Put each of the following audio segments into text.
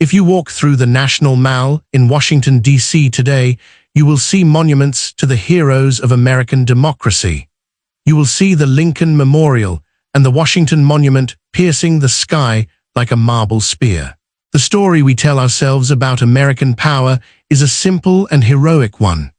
If you walk through the National Mall in Washington, D.C. today, you will see monuments to the heroes of American democracy. You will see the Lincoln Memorial and the Washington Monument piercing the sky like a marble spear. The story we tell ourselves about American power is a simple and heroic one.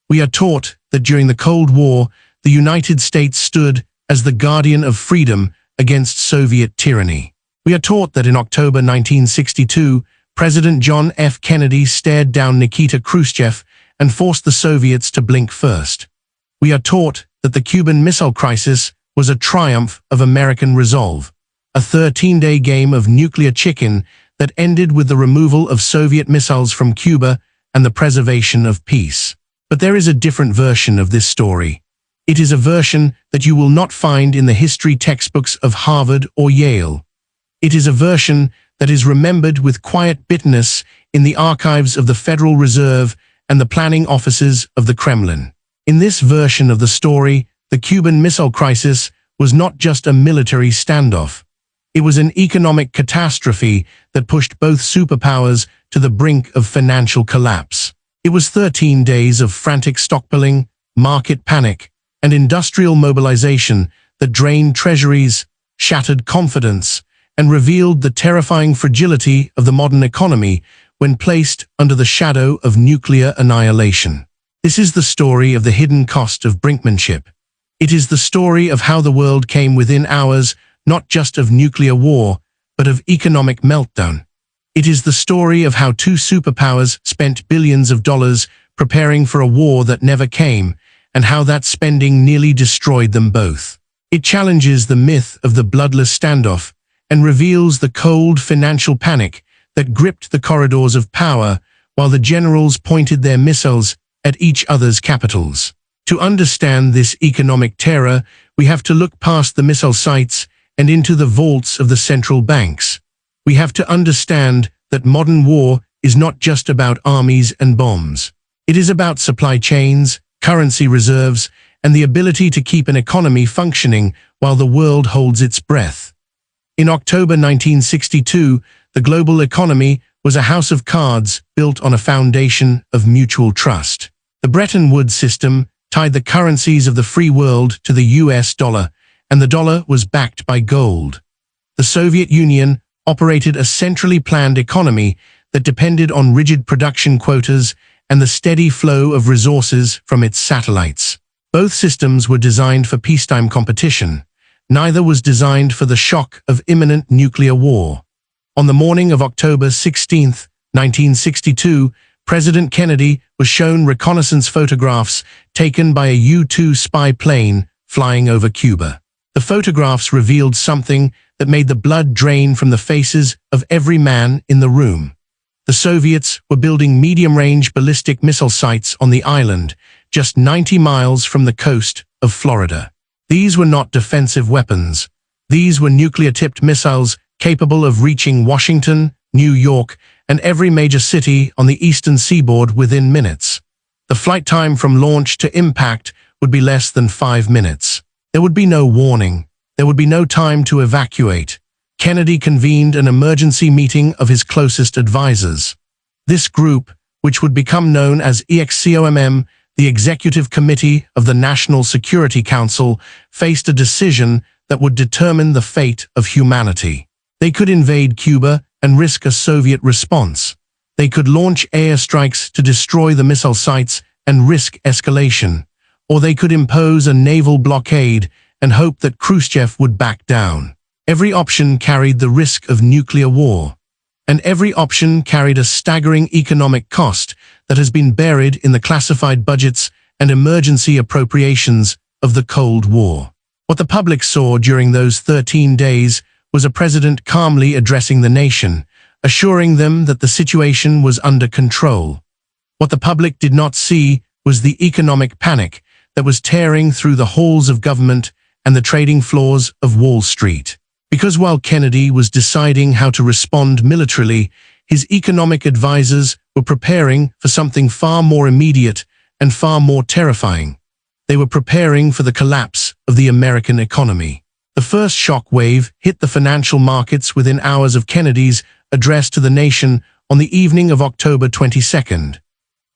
We are taught that during the Cold War, the United States stood as the guardian of freedom against Soviet tyranny. We are taught that in October 1962, President John F. Kennedy stared down Nikita Khrushchev and forced the Soviets to blink first. We are taught that the Cuban Missile Crisis was a triumph of American resolve, a 13-day game of nuclear chicken that ended with the removal of Soviet missiles from Cuba and the preservation of peace. But there is a different version of this story. It is a version that you will not find in the history textbooks of Harvard or Yale. It is a version that is remembered with quiet bitterness in the archives of the Federal Reserve and the planning offices of the Kremlin. In this version of the story, the Cuban Missile Crisis was not just a military standoff. It was an economic catastrophe that pushed both superpowers to the brink of financial collapse. It was 13 days of frantic stockpiling, market panic, and industrial mobilization that drained treasuries, shattered confidence, and revealed the terrifying fragility of the modern economy when placed under the shadow of nuclear annihilation. This is the story of the hidden cost of brinkmanship. It is the story of how the world came within hours, not just of nuclear war, but of economic meltdown. It is the story of how two superpowers spent billions of dollars preparing for a war that never came, and how that spending nearly destroyed them both. It challenges the myth of the bloodless standoff and reveals the cold financial panic that gripped the corridors of power while the generals pointed their missiles at each other's capitals. To understand this economic terror, we have to look past the missile sites and into the vaults of the central banks. We have to understand that modern war is not just about armies and bombs. It is about supply chains, currency reserves, and the ability to keep an economy functioning while the world holds its breath. In October 1962, the global economy was a house of cards built on a foundation of mutual trust. The Bretton Woods system tied the currencies of the free world to the US dollar, and the dollar was backed by gold. The Soviet Union operated a centrally planned economy that depended on rigid production quotas and the steady flow of resources from its satellites. Both systems were designed for peacetime competition. Neither was designed for the shock of imminent nuclear war. On the morning of October 16, 1962, President Kennedy was shown reconnaissance photographs taken by a U-2 spy plane flying over Cuba. The photographs revealed something that made the blood drain from the faces of every man in the room. The Soviets were building medium-range ballistic missile sites on the island, just 90 miles from the coast of Florida. These were not defensive weapons. These were nuclear-tipped missiles capable of reaching Washington, New York, and every major city on the eastern seaboard within minutes. The flight time from launch to impact would be less than 5 minutes. There would be no warning. There would be no time to evacuate. Kennedy convened an emergency meeting of his closest advisors. This group, which would become known as EXCOMM, the Executive Committee of the National Security Council, faced a decision that would determine the fate of humanity. They could invade Cuba and risk a Soviet response. They could launch airstrikes to destroy the missile sites and risk escalation. Or they could impose a naval blockade and hope that Khrushchev would back down. Every option carried the risk of nuclear war. And every option carried a staggering economic cost that has been buried in the classified budgets and emergency appropriations of the Cold War. What the public saw during those 13 days was a president calmly addressing the nation, assuring them that the situation was under control. What the public did not see was the economic panic that was tearing through the halls of government and the trading floors of Wall Street. Because while Kennedy was deciding how to respond militarily, his economic advisors were preparing for something far more immediate and far more terrifying. They were preparing for the collapse of the American economy. The first shock wave hit the financial markets within hours of Kennedy's address to the nation on the evening of October 22nd.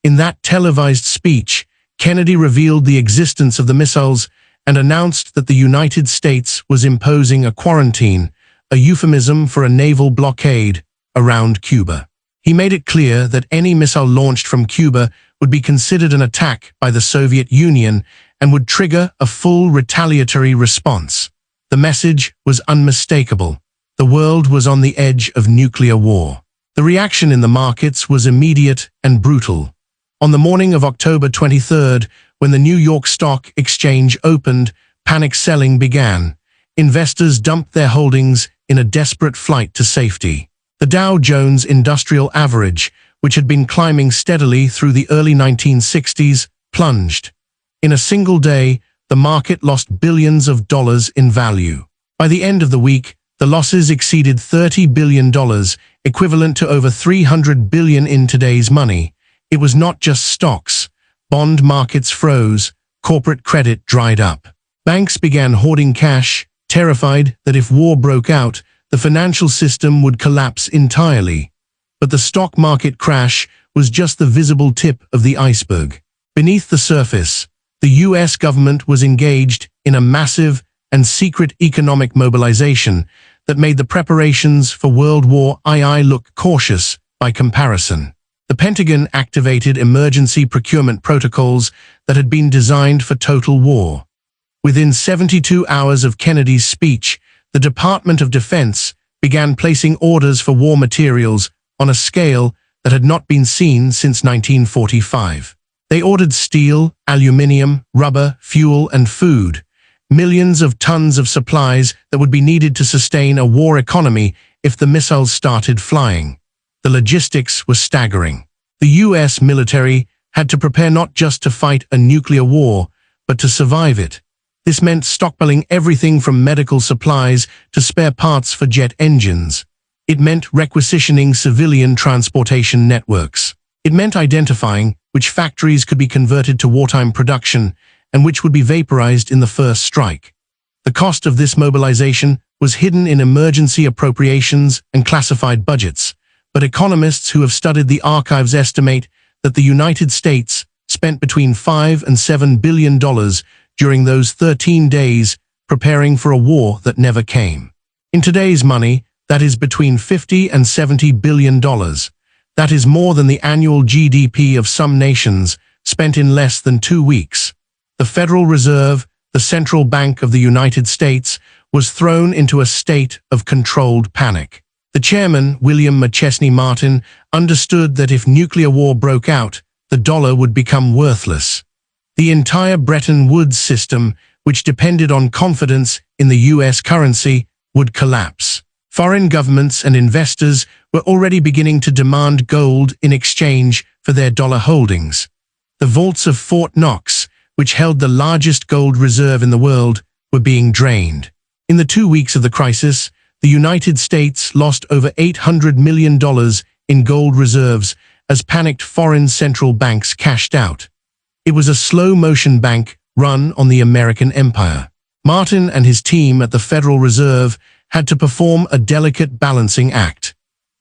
In that televised speech, Kennedy revealed the existence of the missiles and announced that the United States was imposing a quarantine, a euphemism for a naval blockade, around Cuba. He made it clear that any missile launched from Cuba would be considered an attack by the Soviet Union and would trigger a full retaliatory response. The message was unmistakable. The world was on the edge of nuclear war. The reaction in the markets was immediate and brutal. On the morning of October 23rd, when the New York Stock Exchange opened, panic selling began. Investors dumped their holdings in a desperate flight to safety. The Dow Jones Industrial Average, which had been climbing steadily through the early 1960s, plunged. In a single day, the market lost billions of dollars in value. By the end of the week, the losses exceeded $30 billion, equivalent to over $300 billion in today's money. It was not just stocks. Bond markets froze, corporate credit dried up. Banks began hoarding cash, terrified that if war broke out, the financial system would collapse entirely. But the stock market crash was just the visible tip of the iceberg. Beneath the surface, the U.S. government was engaged in a massive and secret economic mobilization that made the preparations for World War II look cautious by comparison. The Pentagon activated emergency procurement protocols that had been designed for total war. Within 72 hours of Kennedy's speech, the Department of Defense began placing orders for war materials on a scale that had not been seen since 1945. They ordered steel, aluminium, rubber, fuel, and food, millions of tons of supplies that would be needed to sustain a war economy if the missiles started flying. The logistics were staggering. The U.S. military had to prepare not just to fight a nuclear war, but to survive it. This meant stockpiling everything from medical supplies to spare parts for jet engines. It meant requisitioning civilian transportation networks. It meant identifying which factories could be converted to wartime production and which would be vaporized in the first strike. The cost of this mobilization was hidden in emergency appropriations and classified budgets, but economists who have studied the archives estimate that the United States spent between $5 and $7 billion during those 13 days preparing for a war that never came. In today's money, that is between $50 and $70 billion. That is more than the annual GDP of some nations spent in less than 2 weeks. The Federal Reserve, the central bank of the United States, was thrown into a state of controlled panic. The chairman, William McChesney Martin, understood that if nuclear war broke out, the dollar would become worthless. The entire Bretton Woods system, which depended on confidence in the U.S. currency, would collapse. Foreign governments and investors were already beginning to demand gold in exchange for their dollar holdings. The vaults of Fort Knox, which held the largest gold reserve in the world, were being drained. In the 2 weeks of the crisis, the United States lost over $800 million in gold reserves as panicked foreign central banks cashed out. It was a slow-motion bank run on the American empire. Martin and his team at the Federal Reserve had to perform a delicate balancing act.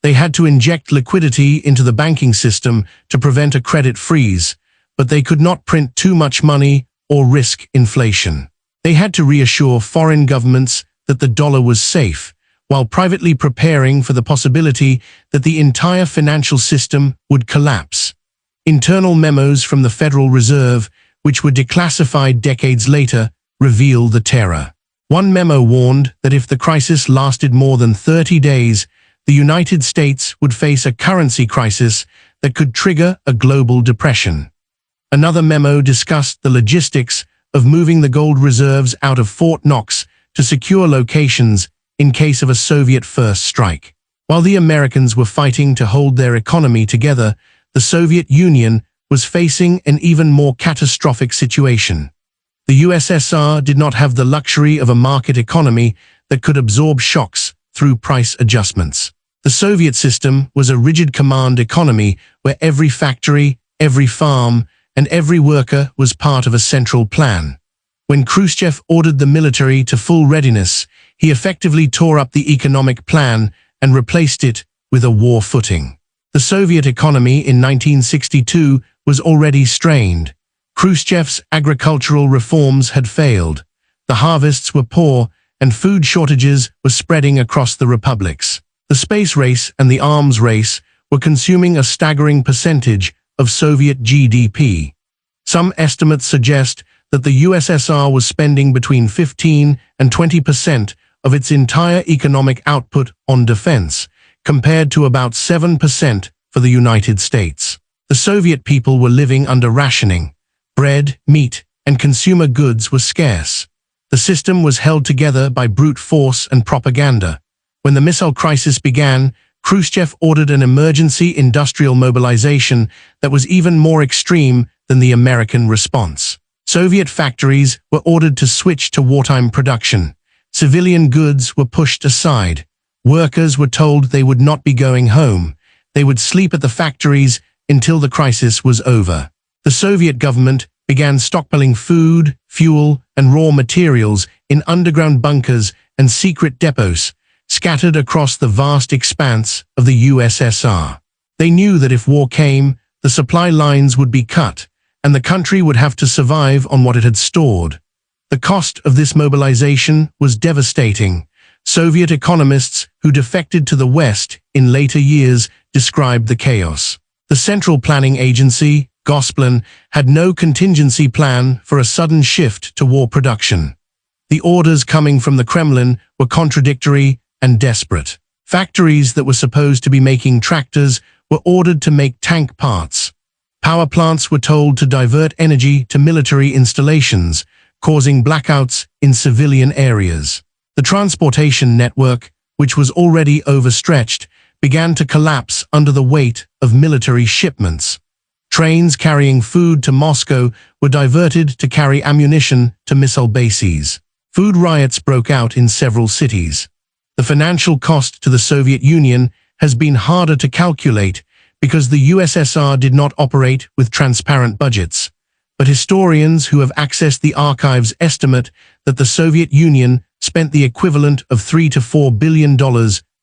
They had to inject liquidity into the banking system to prevent a credit freeze, but they could not print too much money or risk inflation. They had to reassure foreign governments that the dollar was safe, while privately preparing for the possibility that the entire financial system would collapse. Internal memos from the Federal Reserve, which were declassified decades later, reveal the terror. One memo warned that if the crisis lasted more than 30 days, the United States would face a currency crisis that could trigger a global depression. Another memo discussed the logistics of moving the gold reserves out of Fort Knox to secure locations in case of a Soviet first strike. While the Americans were fighting to hold their economy together, the Soviet Union was facing an even more catastrophic situation. The USSR did not have the luxury of a market economy that could absorb shocks through price adjustments. The Soviet system was a rigid command economy where every factory, every farm, and every worker was part of a central plan. When Khrushchev ordered the military to full readiness, he effectively tore up the economic plan and replaced it with a war footing. The Soviet economy in 1962 was already strained. Khrushchev's agricultural reforms had failed. The harvests were poor, and food shortages were spreading across the republics. The space race and the arms race were consuming a staggering percentage of Soviet GDP. Some estimates suggest that the USSR was spending between 15 and 20% of its entire economic output on defense, compared to about 7% for the United States. The Soviet people were living under rationing. Bread, meat, and consumer goods were scarce. The system was held together by brute force and propaganda. When the missile crisis began, Khrushchev ordered an emergency industrial mobilization that was even more extreme than the American response. Soviet factories were ordered to switch to wartime production. Civilian goods were pushed aside. Workers were told they would not be going home. They would sleep at the factories until the crisis was over. The Soviet government began stockpiling food, fuel, and raw materials in underground bunkers and secret depots scattered across the vast expanse of the USSR. They knew that if war came, the supply lines would be cut, and the country would have to survive on what it had stored. The cost of this mobilization was devastating. Soviet economists who defected to the West in later years described the chaos. The Central Planning Agency, Gosplan, had no contingency plan for a sudden shift to war production. The orders coming from the Kremlin were contradictory and desperate. Factories that were supposed to be making tractors were ordered to make tank parts. Power plants were told to divert energy to military installations, causing blackouts in civilian areas. The transportation network, which was already overstretched, began to collapse under the weight of military shipments. Trains carrying food to Moscow were diverted to carry ammunition to missile bases. Food riots broke out in several cities. The financial cost to the Soviet Union has been harder to calculate because the USSR did not operate with transparent budgets. But historians who have accessed the archives estimate that the Soviet Union spent the equivalent of $3 to $4 billion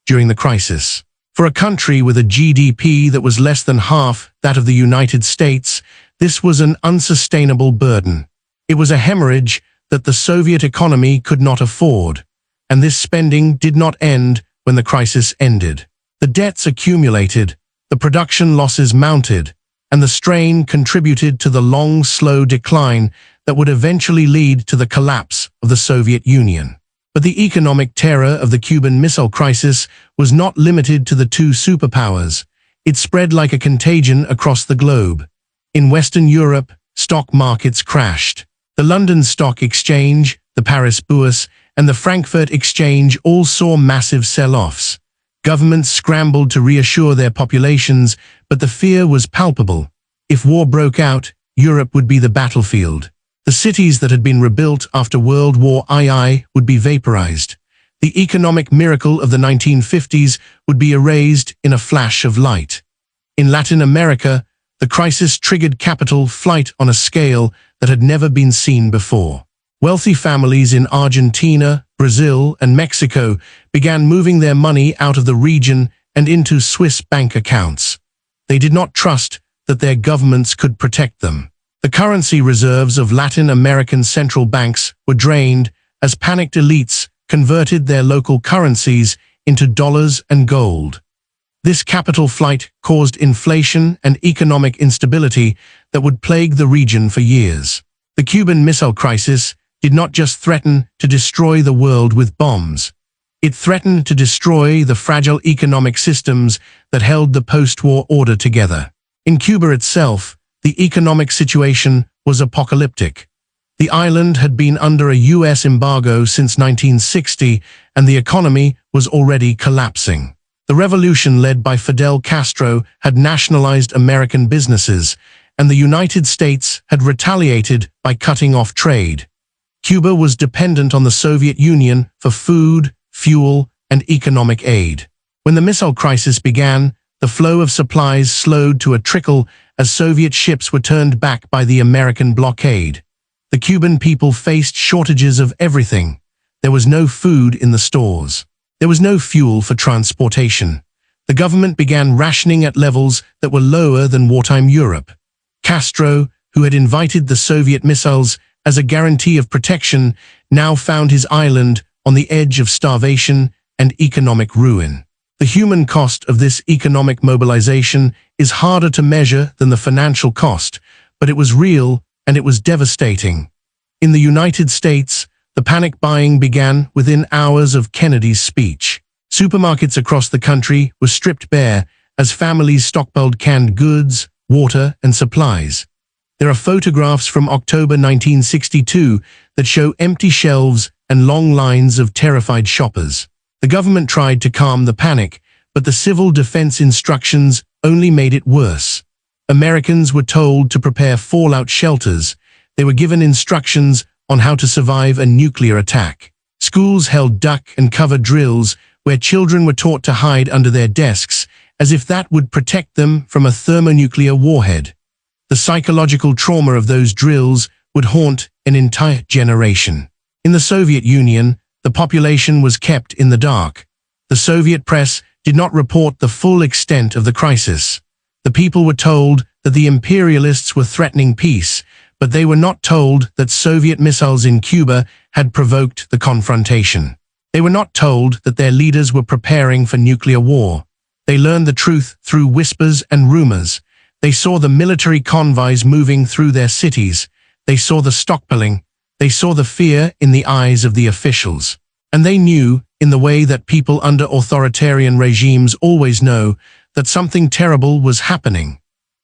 during the crisis. For a country with a GDP that was less than half that of the United States, this was an unsustainable burden. It was a hemorrhage that the Soviet economy could not afford, and this spending did not end when the crisis ended. The debts accumulated, the production losses mounted, and the strain contributed to the long, slow decline that would eventually lead to the collapse of the Soviet Union. But the economic terror of the Cuban Missile Crisis was not limited to the two superpowers. It spread like a contagion across the globe. In Western Europe, stock markets crashed. The London Stock Exchange, the Paris Bourse, and the Frankfurt Exchange all saw massive sell-offs. Governments scrambled to reassure their populations, but the fear was palpable. If war broke out, Europe would be the battlefield. The cities that had been rebuilt after World War II would be vaporized. The economic miracle of the 1950s would be erased in a flash of light. In Latin America, the crisis triggered capital flight on a scale that had never been seen before. Wealthy families in Argentina, Brazil, and Mexico began moving their money out of the region and into Swiss bank accounts. They did not trust that their governments could protect them. The currency reserves of Latin American central banks were drained as panicked elites converted their local currencies into dollars and gold. This capital flight caused inflation and economic instability that would plague the region for years. The Cuban Missile Crisis did not just threaten to destroy the world with bombs. It threatened to destroy the fragile economic systems that held the post-war order together. In Cuba itself, the economic situation was apocalyptic. The island had been under a U.S. embargo since 1960, and the economy was already collapsing. The revolution led by Fidel Castro had nationalized American businesses, and the United States had retaliated by cutting off trade. Cuba was dependent on the Soviet Union for food, fuel, and economic aid. When the missile crisis began, the flow of supplies slowed to a trickle as Soviet ships were turned back by the American blockade. The Cuban people faced shortages of everything. There was no food in the stores. There was no fuel for transportation. The government began rationing at levels that were lower than wartime Europe. Castro, who had invited the Soviet missiles as a guarantee of protection, now found his island on the edge of starvation and economic ruin. The human cost of this economic mobilization is harder to measure than the financial cost, but it was real and it was devastating. In the United States, the panic buying began within hours of Kennedy's speech. Supermarkets across the country were stripped bare as families stockpiled canned goods, water, and supplies. There are photographs from October 1962 that show empty shelves and long lines of terrified shoppers. The government tried to calm the panic, but the civil defense instructions only made it worse. Americans were told to prepare fallout shelters. They were given instructions on how to survive a nuclear attack. Schools held duck and cover drills where children were taught to hide under their desks as if that would protect them from a thermonuclear warhead. The psychological trauma of those drills would haunt an entire generation. In the Soviet Union, the population was kept in the dark. The Soviet press did not report the full extent of the crisis. The people were told that the imperialists were threatening peace, but they were not told that Soviet missiles in Cuba had provoked the confrontation. They were not told that their leaders were preparing for nuclear war. They learned the truth through whispers and rumors. They saw the military convoys moving through their cities. They saw the stockpiling. They saw the fear in the eyes of the officials. And they knew, in the way that people under authoritarian regimes always know, that something terrible was happening.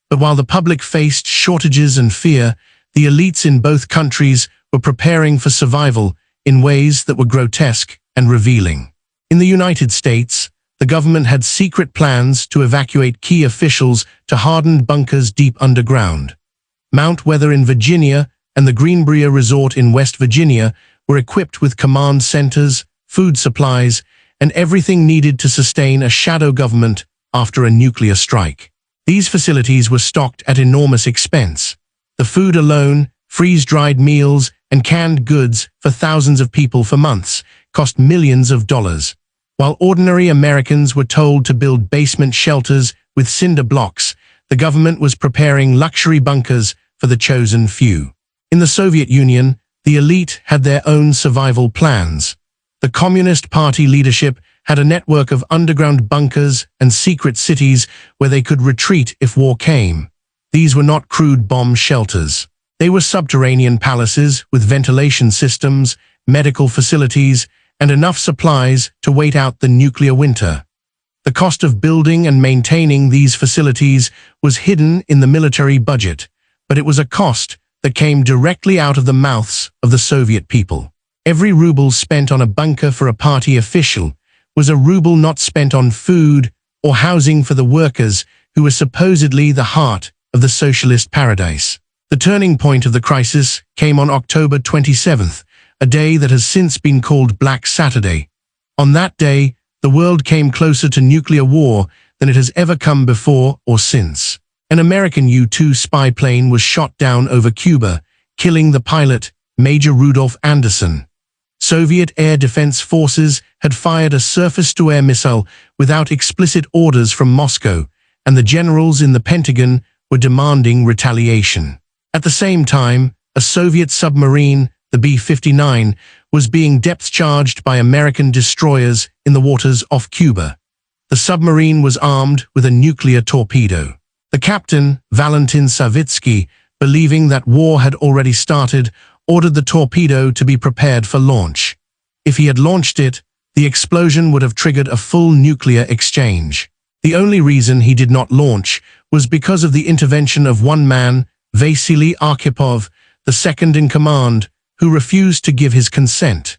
But while the public faced shortages and fear, the elites in both countries were preparing for survival in ways that were grotesque and revealing. In the United States, the government had secret plans to evacuate key officials to hardened bunkers deep underground. Mount Weather in Virginia and the Greenbrier Resort in West Virginia were equipped with command centers, food supplies, and everything needed to sustain a shadow government after a nuclear strike. These facilities were stocked at enormous expense. The food alone, freeze-dried meals, and canned goods for thousands of people for months cost millions of dollars. While ordinary Americans were told to build basement shelters with cinder blocks, the government was preparing luxury bunkers for the chosen few. In the Soviet Union, the elite had their own survival plans. The Communist Party leadership had a network of underground bunkers and secret cities where they could retreat if war came. These were not crude bomb shelters. They were subterranean palaces with ventilation systems, medical facilities, and enough supplies to wait out the nuclear winter. The cost of building and maintaining these facilities was hidden in the military budget, but it was a cost that came directly out of the mouths of the Soviet people. Every ruble spent on a bunker for a party official was a ruble not spent on food or housing for the workers who were supposedly the heart of the socialist paradise. The turning point of the crisis came on October 27th, a day that has since been called Black Saturday. On that day, the world came closer to nuclear war than it has ever come before or since. An American U-2 spy plane was shot down over Cuba, killing the pilot, Major Rudolph Anderson. Soviet air defense forces had fired a surface-to-air missile without explicit orders from Moscow, and the generals in the Pentagon were demanding retaliation. At the same time, a Soviet submarine, the B-59, was being depth-charged by American destroyers in the waters off Cuba. The submarine was armed with a nuclear torpedo. The captain, Valentin Savitsky, believing that war had already started, ordered the torpedo to be prepared for launch. If he had launched it, the explosion would have triggered a full nuclear exchange. The only reason he did not launch was because of the intervention of one man, Vasily Arkhipov, the second in command, who refused to give his consent.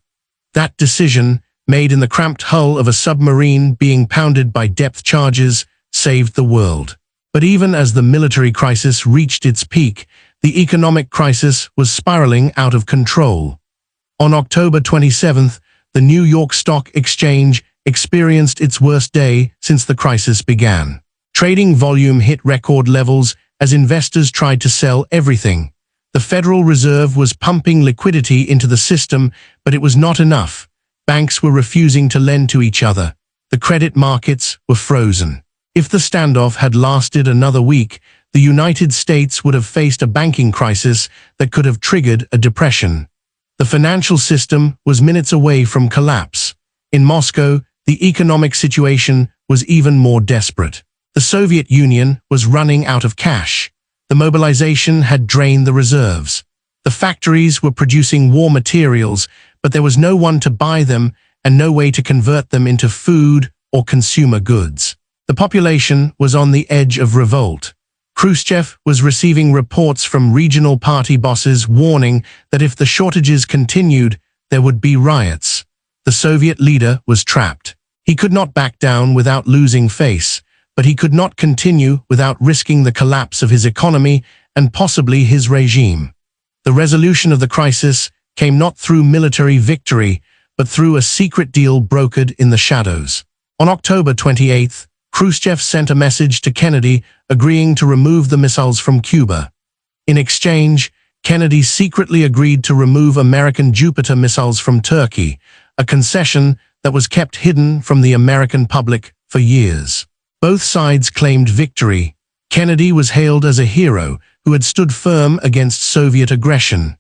That decision, made in the cramped hull of a submarine being pounded by depth charges, saved the world. But even as the military crisis reached its peak, the economic crisis was spiraling out of control. On October 27th, the New York Stock Exchange experienced its worst day since the crisis began. Trading volume hit record levels as investors tried to sell everything. The Federal Reserve was pumping liquidity into the system, but it was not enough. Banks were refusing to lend to each other. The credit markets were frozen. If the standoff had lasted another week, the United States would have faced a banking crisis that could have triggered a depression. The financial system was minutes away from collapse. In Moscow, the economic situation was even more desperate. The Soviet Union was running out of cash. The mobilization had drained the reserves. The factories were producing war materials, but there was no one to buy them and no way to convert them into food or consumer goods. The population was on the edge of revolt. Khrushchev was receiving reports from regional party bosses warning that if the shortages continued, there would be riots. The Soviet leader was trapped. He could not back down without losing face, but he could not continue without risking the collapse of his economy and possibly his regime. The resolution of the crisis came not through military victory, but through a secret deal brokered in the shadows. On October 28th, Khrushchev sent a message to Kennedy agreeing to remove the missiles from Cuba. In exchange, Kennedy secretly agreed to remove American Jupiter missiles from Turkey, a concession that was kept hidden from the American public for years. Both sides claimed victory. Kennedy was hailed as a hero who had stood firm against Soviet aggression.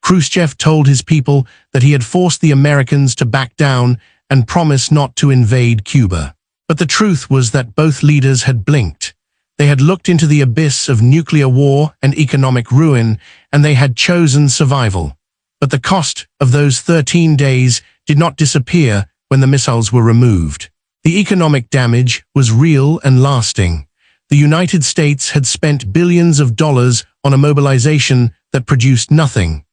Khrushchev told his people that he had forced the Americans to back down and promise not to invade Cuba. But the truth was that both leaders had blinked. They had looked into the abyss of nuclear war and economic ruin, and they had chosen survival. But the cost of those 13 days did not disappear when the missiles were removed. The economic damage was real and lasting. The United States had spent billions of dollars on a mobilization that produced nothing.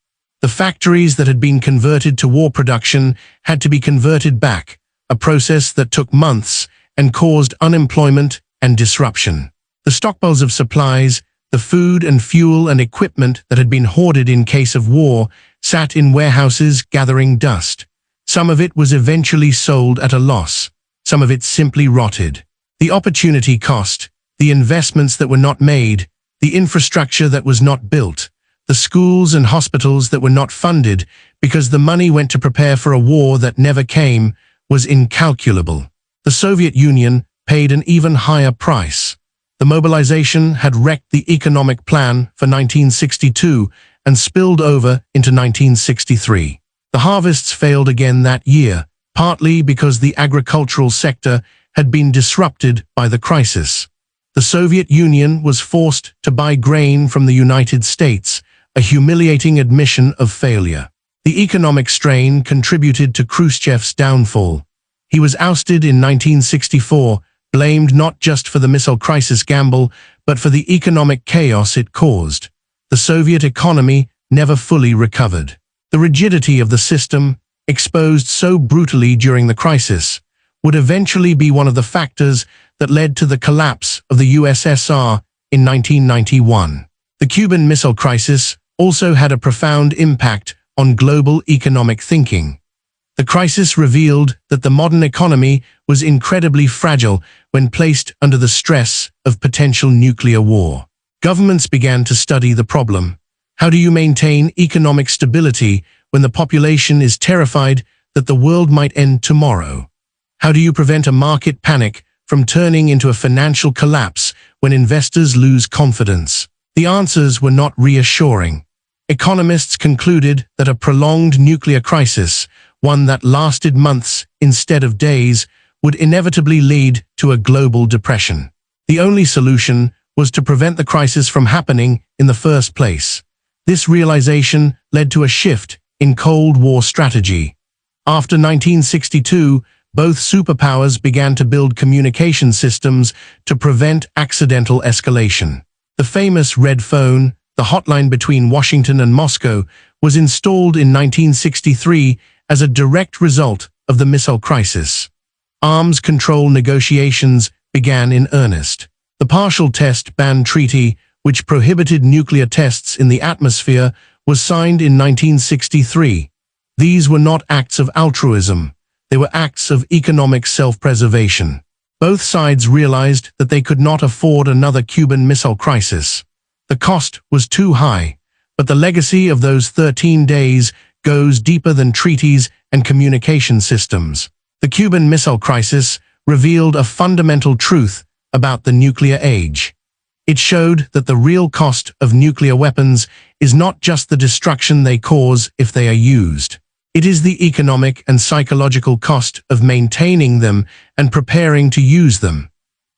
The factories that had been converted to war production had to be converted back, a process that took months and caused unemployment and disruption. The stockpiles of supplies, the food and fuel and equipment that had been hoarded in case of war, sat in warehouses gathering dust. Some of it was eventually sold at a loss. Some of it simply rotted. The opportunity cost, the investments that were not made, the infrastructure that was not built, the schools and hospitals that were not funded because the money went to prepare for a war that never came, was incalculable. The Soviet Union paid an even higher price. The mobilization had wrecked the economic plan for 1962 and spilled over into 1963. The harvests failed again that year, partly because the agricultural sector had been disrupted by the crisis. The Soviet Union was forced to buy grain from the United States, a humiliating admission of failure. The economic strain contributed to Khrushchev's downfall. He was ousted in 1964, blamed not just for the missile crisis gamble, but for the economic chaos it caused. The Soviet economy never fully recovered. The rigidity of the system, exposed so brutally during the crisis, would eventually be one of the factors that led to the collapse of the USSR in 1991. The Cuban Missile Crisis also had a profound impact on global economic thinking. The crisis revealed that the modern economy was incredibly fragile when placed under the stress of potential nuclear war. Governments began to study the problem. How do you maintain economic stability when the population is terrified that the world might end tomorrow? How do you prevent a market panic from turning into a financial collapse when investors lose confidence? The answers were not reassuring. Economists concluded that a prolonged nuclear crisis, one that lasted months instead of days, would inevitably lead to a global depression. The only solution was to prevent the crisis from happening in the first place. This realization led to a shift in Cold War strategy. After 1962, both superpowers began to build communication systems to prevent accidental escalation. The famous red phone, the hotline between Washington and Moscow, was installed in 1963 as a direct result of the missile crisis. Arms control negotiations began in earnest. The Partial Test Ban Treaty, which prohibited nuclear tests in the atmosphere, was signed in 1963. These were not acts of altruism. They were acts of economic self-preservation. Both sides realized that they could not afford another Cuban Missile Crisis. The cost was too high, but the legacy of those 13 days goes deeper than treaties and communication systems. The Cuban Missile Crisis revealed a fundamental truth about the nuclear age. It showed that the real cost of nuclear weapons is not just the destruction they cause if they are used. It is the economic and psychological cost of maintaining them and preparing to use them.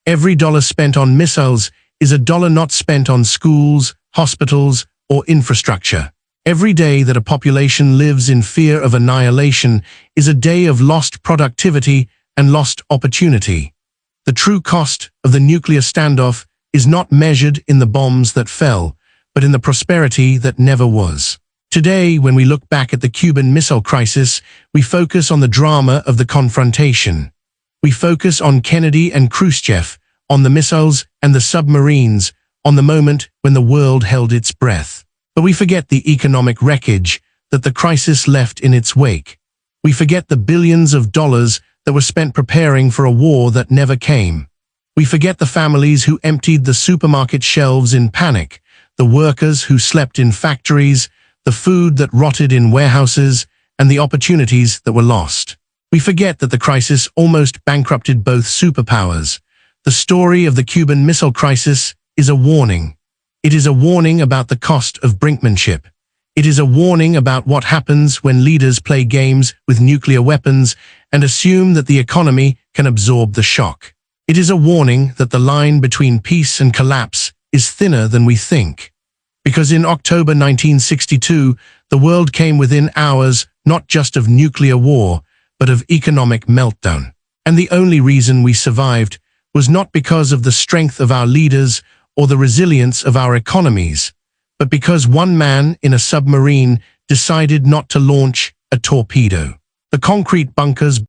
Every dollar spent on missiles is a dollar not spent on schools, hospitals, or infrastructure. Every day that a population lives in fear of annihilation is a day of lost productivity and lost opportunity. The true cost of the nuclear standoff is not measured in the bombs that fell, but in the prosperity that never was. Today, when we look back at the Cuban Missile Crisis, we focus on the drama of the confrontation. We focus on Kennedy and Khrushchev, on the missiles and the submarines, on the moment when the world held its breath. But we forget the economic wreckage that the crisis left in its wake. We forget the billions of dollars that were spent preparing for a war that never came. We forget the families who emptied the supermarket shelves in panic, the workers who slept in factories, the food that rotted in warehouses, and the opportunities that were lost. We forget that the crisis almost bankrupted both superpowers. The story of the Cuban Missile Crisis is a warning. It is a warning about the cost of brinkmanship. It is a warning about what happens when leaders play games with nuclear weapons and assume that the economy can absorb the shock. It is a warning that the line between peace and collapse is thinner than we think. Because in October 1962, the world came within hours not just of nuclear war, but of economic meltdown. And the only reason we survived was not because of the strength of our leaders or the resilience of our economies, but because one man in a submarine decided not to launch a torpedo. The concrete bunkers